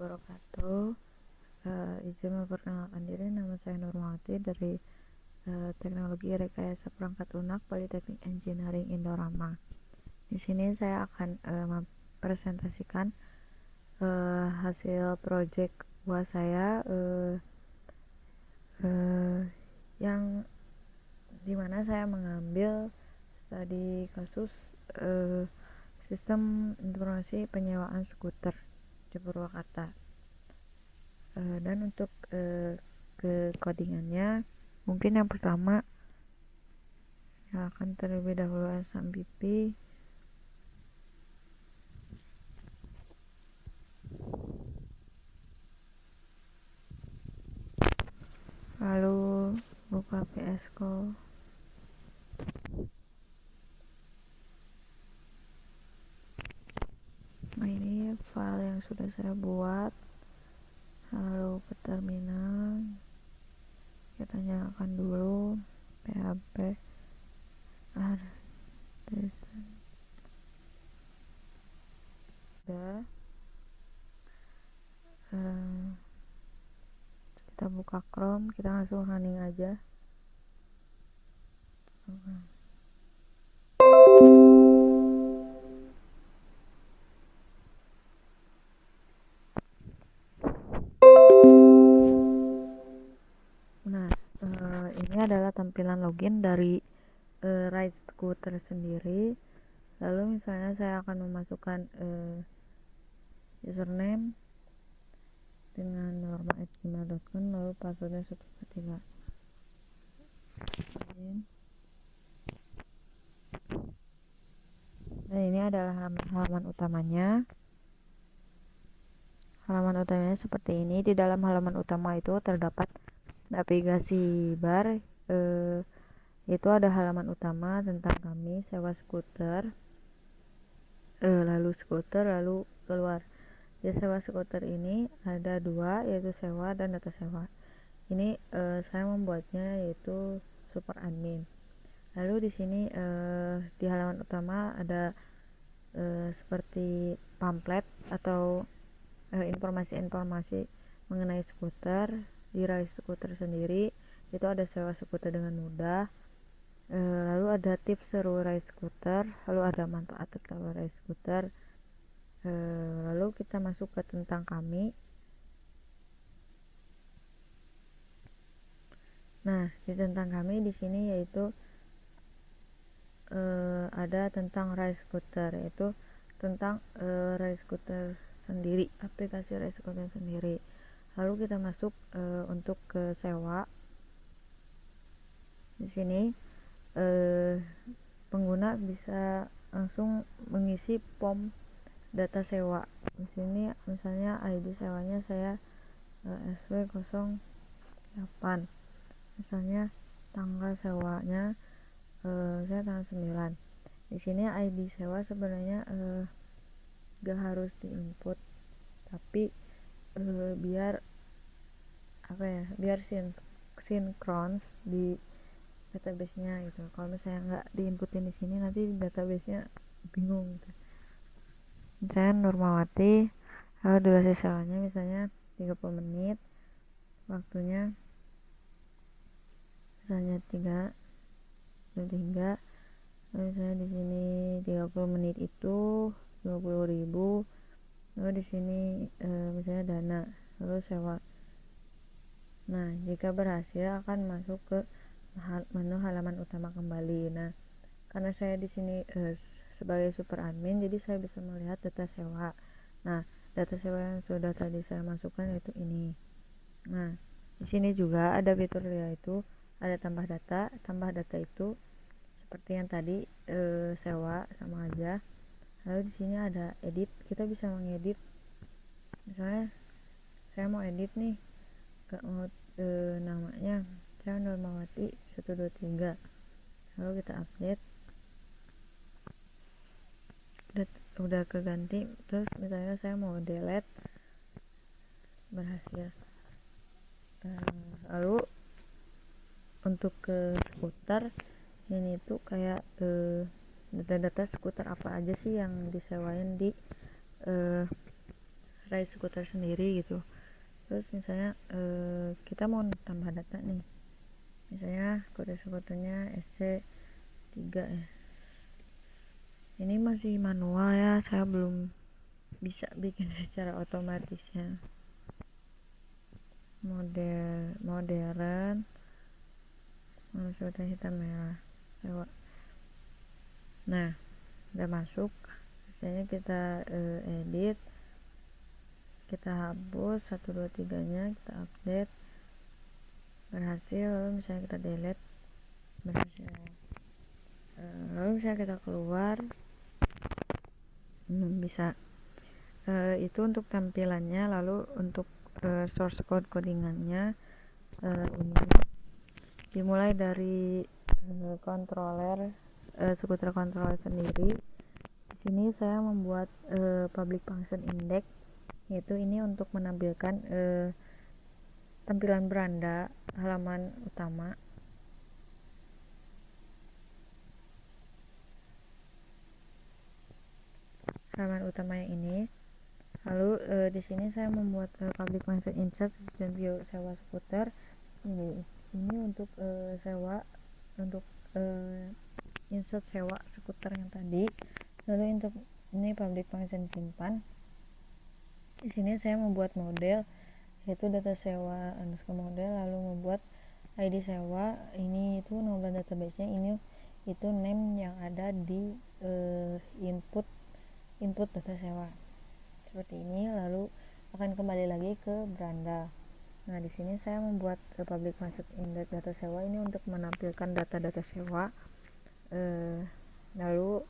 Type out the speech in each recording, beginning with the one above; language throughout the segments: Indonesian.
wabarakatuh. Izin memperkenalkan diri, nama saya Nurmawati dari Teknologi Rekayasa Perangkat Lunak Politeknik Engineering Indorama. Di sini saya akan mempresentasikan hasil proyek UAS saya yang dimana saya mengambil studi kasus sistem informasi penyewaan skuter di Purwakarta. Dan untuk ke codingannya, mungkin yang pertama akan terlebih dahulu SMPP, lalu buka PS Code, nah ini file yang sudah saya buat, lalu ke terminal, kita nyalakan dulu PHP udah. Kita buka Chrome, kita langsung running aja. Nah, ini adalah tampilan login dari Ride Scooter sendiri. Lalu misalnya saya akan memasukkan username dengan norma@gmail.com, lalu passwordnya 123. Nah, ini adalah halaman utamanya. Halaman utamanya seperti ini. Di dalam halaman utama itu terdapat navigasi bar. Itu ada halaman utama tentang kami sewa skuter, lalu skuter, lalu keluar. Di sewa skuter ini ada dua, yaitu sewa dan data sewa. Ini saya membuatnya yaitu super admin. Lalu di sini di halaman utama ada seperti pamflet atau informasi-informasi mengenai skuter. Di Rise Skuter sendiri itu ada sewa skuter dengan mudah, lalu ada tips seru Rise Skuter, lalu ada manfaat tertawa Rise Skuter. Lalu kita masuk ke tentang kami. Nah, di tentang kami di sini yaitu ada tentang Rise Scooter, yaitu tentang Rise Scooter sendiri, aplikasi Rise Scooter sendiri. Lalu kita masuk untuk ke sewa. Di sini pengguna bisa langsung mengisi form data sewa. Di sini misalnya ID sewanya saya SW08. Misalnya tanggal sewanya saya tanggal 9. Di sini ID sewa sebenarnya gak harus diinput, tapi biar biar sinkron di database-nya gitu. Kalau misalnya nggak diinputin di sini, nanti database-nya bingung gitu. Misalnya Nurmawati, lalu durasi sewanya misalnya 30 menit, waktunya misalnya 3, lalu misalnya di sini 30 menit itu 20.000. Lalu di sini misalnya dana, lalu sewa. Nah, jika berhasil akan masuk ke menu halaman utama kembali. Nah, karena saya di sini sebagai super admin, jadi saya bisa melihat data sewa. Nah, data sewa yang sudah tadi saya masukkan yaitu ini. Nah, di sini juga ada fitur yaitu ada tambah data. Tambah data itu seperti yang tadi sewa sama aja. Lalu di sini ada edit, kita bisa mengedit. Misalnya saya mau edit nih, gak mau namanya saya Nurmawati 123, lalu kita update, udah keganti. Terus misalnya saya mau delete, berhasil. Lalu untuk ke skuter ini tuh kayak data-data skuter apa aja sih yang disewain di Rise Scooter sendiri gitu. Terus misalnya kita mau tambah data nih, misalnya kode skuternya SC3 ya. Ini masih manual ya, saya belum bisa bikin secara otomatisnya. Modern skuter hitam merah sewa. Nah, udah masuk, misalnya kita edit, kita hapus 1 2 3 nya, kita update berhasil, lalu misalnya kita delete berhasil, lalu misalnya kita keluar, bisa. Itu untuk tampilannya. Lalu untuk source code codingannya, ini dimulai dari controller, skuter controller sendiri. Di sini saya membuat public function index, yaitu ini untuk menampilkan tampilan beranda halaman utama. Halaman utama yang ini. Lalu di sini saya membuat public function insert dan view sewa skuter. Ini untuk sewa, untuk insert sewa skuter yang tadi. Lalu untuk ini public function simpan. Di sini saya membuat model, yaitu data sewa underscore model, lalu membuat ID sewa. Ini itu nomor database-nya, ini itu name yang ada di input data sewa seperti ini. Lalu akan kembali lagi ke beranda. Nah, di sini saya membuat public function index data sewa ini untuk menampilkan data sewa. Lalu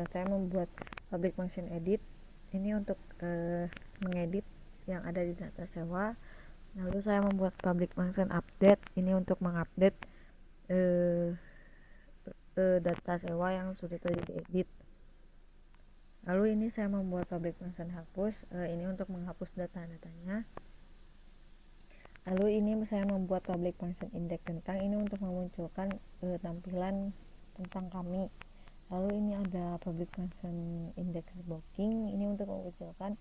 saya membuat public function edit ini untuk mengedit yang ada di data sewa. Lalu saya membuat public function update ini untuk mengupdate data sewa yang sudah tadi diedit. Lalu ini saya membuat public function hapus, ini untuk menghapus data-datanya. Lalu ini saya membuat public function index tentang, ini untuk memunculkan tampilan tentang kami. Lalu ini ada public function index booking, ini untuk memunculkan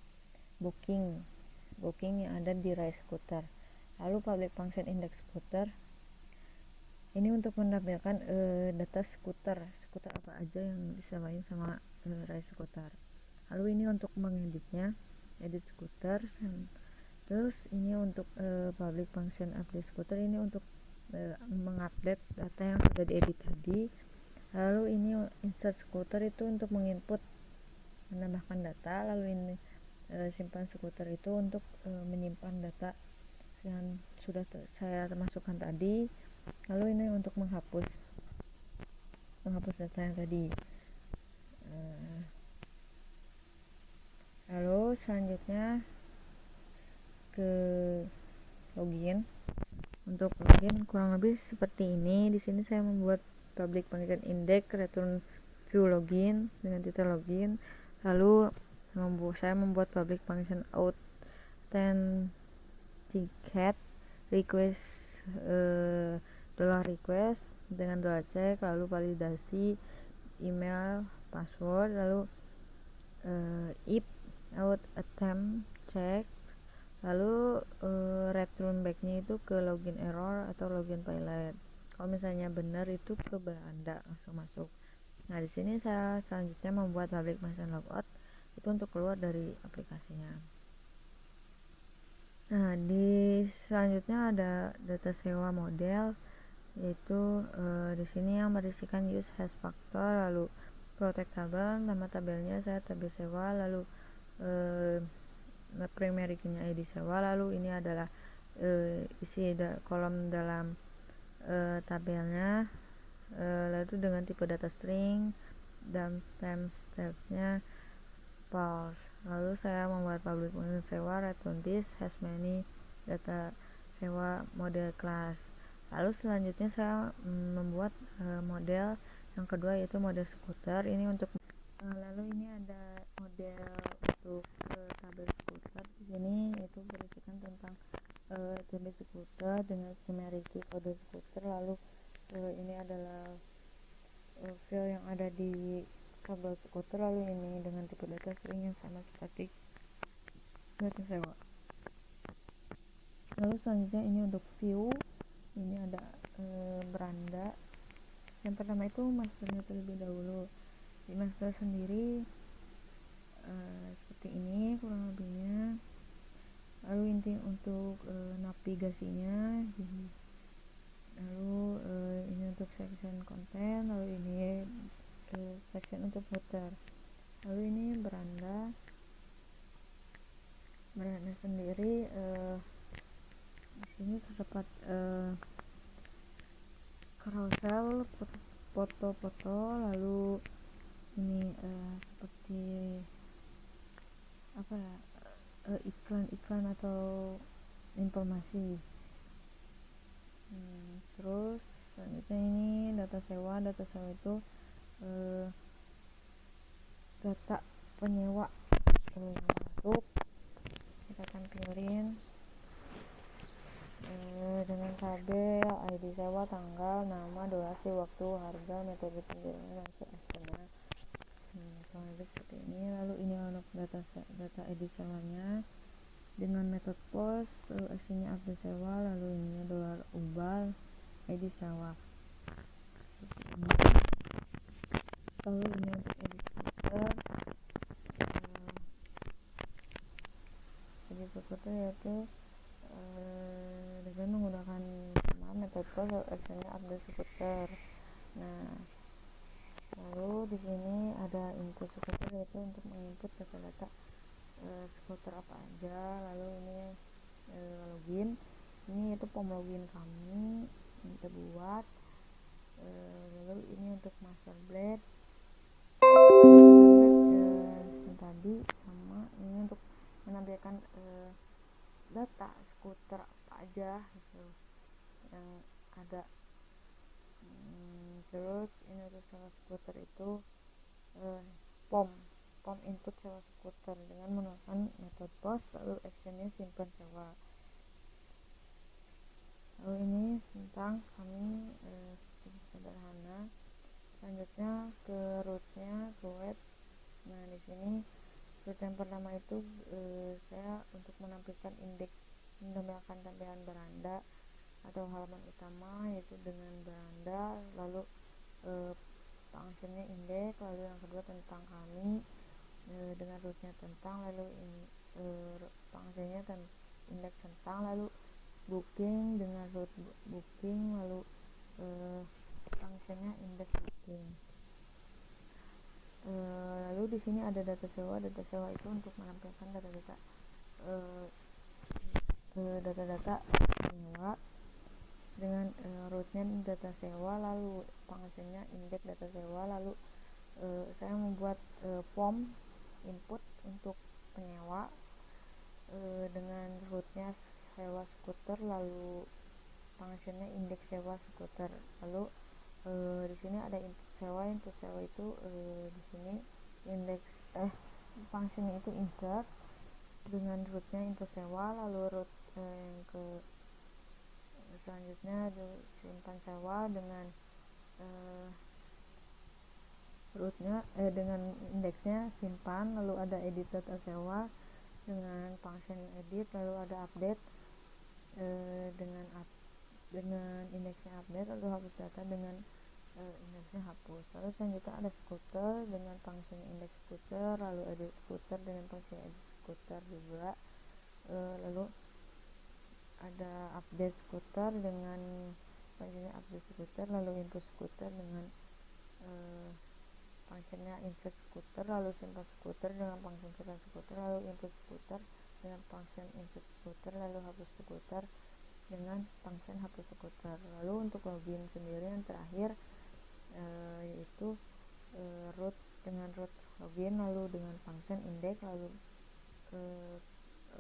booking yang ada di Rise Scooter. Lalu public function index scooter ini untuk menampilkan data skuter apa aja yang disamain sama Rise Scooter. Lalu ini untuk mengeditnya, edit skuter. Terus ini untuk public function update scooter, ini untuk mengupdate data yang sudah diedit tadi. Lalu ini insert scooter itu untuk menambahkan data. Lalu ini simpan skuter itu untuk menyimpan data yang sudah saya masukkan tadi. Lalu ini untuk menghapus data yang tadi. Lalu selanjutnya ke login. Untuk login kurang lebih seperti ini. Di sini saya membuat public function index return view login dengan titel login. Lalu saya membuat public function authenticate request $request dengan $check, lalu validasi email, password, lalu if out attempt check, lalu return back-nya itu ke login error atau login pilot. Kalau misalnya benar itu ke beranda langsung masuk. Nah, di sini saya selanjutnya membuat public function logout itu untuk keluar dari aplikasinya. Nah, di selanjutnya ada data sewa model, yaitu di sini yang berisikan use hash factor, lalu protect tabel, nama tabelnya saya tabel sewa, lalu primary key-nya ID sewa, lalu ini adalah isi kolom dalam tabelnya, lalu dengan tipe data string dan timestamp-nya false. Lalu saya membuat public function sewa return this has many data sewa model class. Lalu selanjutnya saya membuat model yang kedua, yaitu model skuter. Ini untuk lalu ini ada model untuk tabel skuter. Di sini itu berisikan tentang tabel skuter dengan primary key kode skuter. Lalu ini adalah file yang ada di tabel skuter. Lalu ini dengan tipe data string yang sama seperti data sewa. Lalu selanjutnya ini untuk view, ini ada beranda. Yang pertama itu masternya terlebih dahulu. Di master sendiri seperti ini kurang lebihnya. Lalu inti untuk navigasinya, lalu ini untuk section konten, lalu ini section untuk footer. Lalu ini beranda sendiri, di sini terdapat carousel, foto-foto, lalu ini seperti apa ya, iklan-iklan atau informasi. Terus selanjutnya ini data sewa itu data penyewa yang masuk, kita tampilin dengan tabel ID sewa, tanggal, nama, durasi, waktu, harga, metode penjualan, dan seterusnya. Kurang lebih seperti ini. Lalu ini untuk data ID sewanya dengan metode pos, lalu actionnya update sewa, lalu ini dolar ubal ID sewa seperti ini. Lalu ini untuk edit footer, yaitu dengan menggunakan sama metode pos, lalu actionnya update footer. Nah, lalu di sini ada input skuter, yaitu untuk menginput data-data skuter apa aja. Lalu ini login, ini itu form login kami kita buat. Lalu ini untuk master blade yang tadi, sama ini untuk menampilkan data skuter apa aja gitu yang ada. Terus ini untuk sewa skuter itu pom input sewa skuter dengan menggunakan metode pos, lalu actionnya simpan sewa. Lalu ini tentang kami sederhana. Selanjutnya ke rootnya, ke web. Nah, di sini root yang pertama itu saya untuk menampilkan indeks, menampilkan tampilan beranda atau halaman utama, yaitu dengan beranda, lalu functionnya indeks, lalu yang kedua tentang kami dengan rootnya tentang, lalu functionnya indeks tentang, lalu booking dengan root booking, lalu functionnya indeks booking. Lalu di sini ada data sewa itu untuk menampilkan data-data sewa dengan rootnya data sewa, lalu functionnya indeks data sewa. Lalu saya membuat form input untuk penyewa dengan rootnya sewa skuter, lalu functionnya indeks sewa skuter. Lalu di sini ada input sewa itu di sini indeks functionnya itu insert dengan rootnya input sewa, lalu root yang ke selanjutnya simpan sewa dengan rootnya dengan indeksnya simpan, lalu ada edit data sewa dengan function edit, lalu ada update dengan indeksnya update, lalu hapus data dengan indeksnya hapus. Lalu selanjutnya ada skuter dengan function indeks skuter, lalu edit skuter dengan function edit skuter juga. Lalu ada update skuter dengan functionnya update skuter, lalu input skuter dengan functionnya insert skuter, lalu simpan skuter dengan function simpan skuter, lalu input skuter dengan function insert skuter, lalu hapus skuter dengan function hapus skuter. Lalu untuk login sendiri yang terakhir yaitu root dengan root login, lalu dengan function index, lalu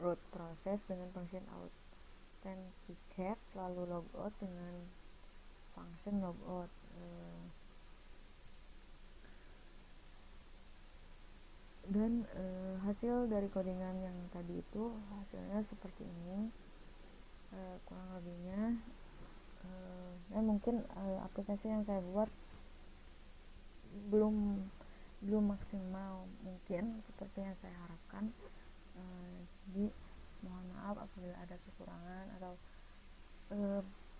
root process dengan function authenticate, lalu logout dengan function logout. Dan hasil dari codingan yang tadi itu hasilnya seperti ini kurang lebihnya. Mungkin aplikasi yang saya buat belum maksimal mungkin seperti yang saya harapkan. Jadi maaf apabila ada kekurangan atau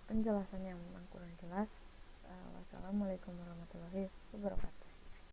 penjelasan yang memang kurang jelas. Wassalamualaikum warahmatullahi wabarakatuh.